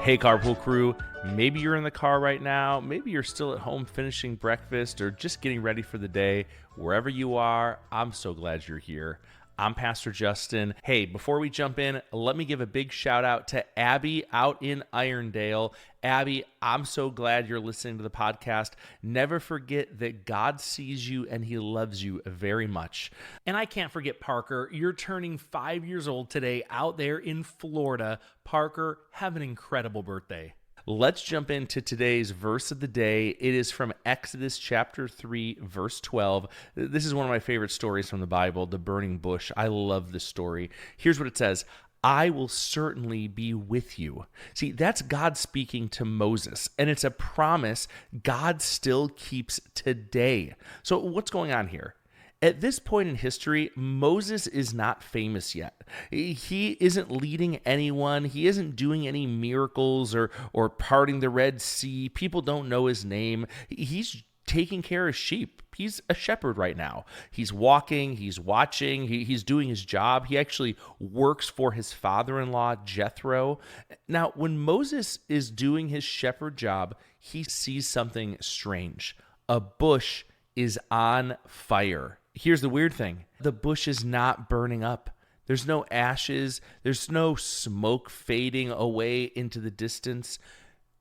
Hey, Carpool Crew. Maybe you're in the car right now. Maybe you're still at home finishing breakfast or just getting ready for the day. Wherever you are, I'm so glad you're here. I'm Pastor Justin. Hey, before we jump in, let me give a big shout out to Abby out in Irondale. Abby, I'm so glad you're listening to the podcast. Never forget that God sees you and he loves you very much. And I can't forget Parker. You're turning 5 years old today out there in Florida. Parker, have an incredible birthday. Let's jump into today's verse of the day. It is from Exodus chapter 3, verse 12. This is one of my favorite stories from the Bible, the burning bush. I love this story. Here's what it says. I will certainly be with you. See, that's God speaking to Moses, and it's a promise God still keeps today. So what's going on here? At this point in history, Moses is not famous yet. He isn't leading anyone. He isn't doing any miracles or parting the Red Sea. People don't know his name. He's taking care of sheep. He's a shepherd right now. He's walking, he's watching, he's doing his job. He actually works for his father-in-law, Jethro. Now, when Moses is doing his shepherd job, he sees something strange. A bush is on fire. Here's the weird thing. The bush is not burning up. There's no ashes. There's no smoke fading away into the distance.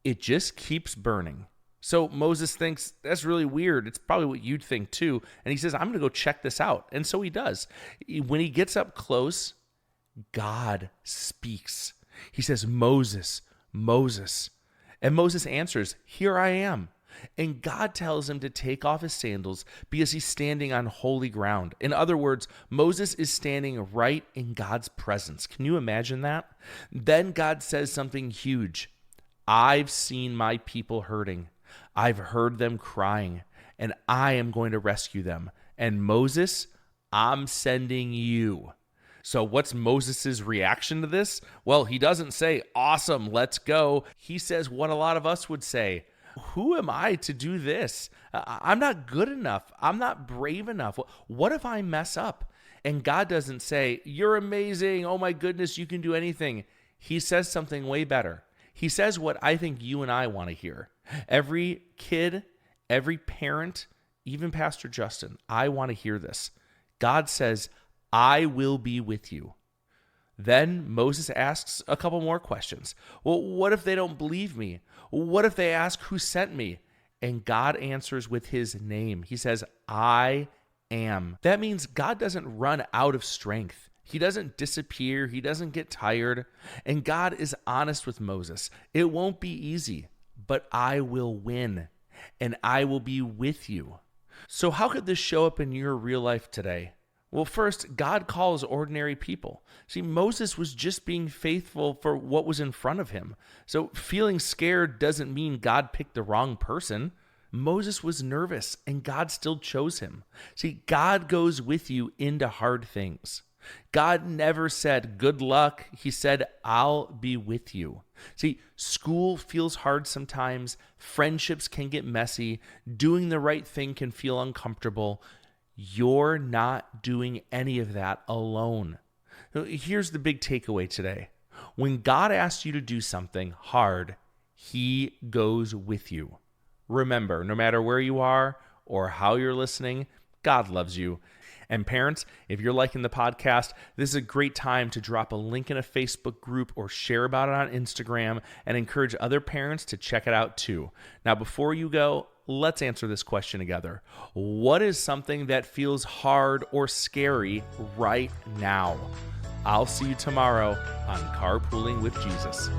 It just keeps burning. So Moses thinks, that's really weird. It's probably what you'd think too. And he says, I'm going to go check this out. And so he does. When he gets up close, God speaks. He says, Moses, Moses. And Moses answers, here I am. And God tells him to take off his sandals because he's standing on holy ground. In other words, Moses is standing right in God's presence. Can you imagine that? Then God says something huge. I've seen my people hurting. I've heard them crying, and I am going to rescue them. And Moses, I'm sending you. So what's Moses' reaction to this? Well, he doesn't say, awesome, let's go. He says what a lot of us would say. Who am I to do this? I'm not good enough. I'm not brave enough. What if I mess up? And God doesn't say, you're amazing. Oh my goodness, you can do anything. He says something way better. He says what I think you and I want to hear. Every kid, every parent, even Pastor Justin, I want to hear this. God says, I will be with you. Then Moses asks a couple more questions. Well, what if they don't believe me? What if they ask who sent me? And God answers with his name. He says, I am. That means God doesn't run out of strength. He doesn't disappear. He doesn't get tired. And God is honest with Moses. It won't be easy, but I will win, and I will be with you. So how could this show up in your real life today? Well, first, God calls ordinary people. See, Moses was just being faithful for what was in front of him. So feeling scared doesn't mean God picked the wrong person. Moses was nervous, and God still chose him. See, God goes with you into hard things. God never said, good luck. He said, I'll be with you. See, school feels hard sometimes. Friendships can get messy. Doing the right thing can feel uncomfortable. You're not doing any of that alone. Here's the big takeaway today. When God asks you to do something hard, he goes with you. Remember, no matter where you are or how you're listening, God loves you. And parents, if you're liking the podcast, this is a great time to drop a link in a Facebook group or share about it on Instagram and encourage other parents to check it out too. Now, before you go, let's answer this question together. What is something that feels hard or scary right now? I'll see you tomorrow on Carpooling with Jesus.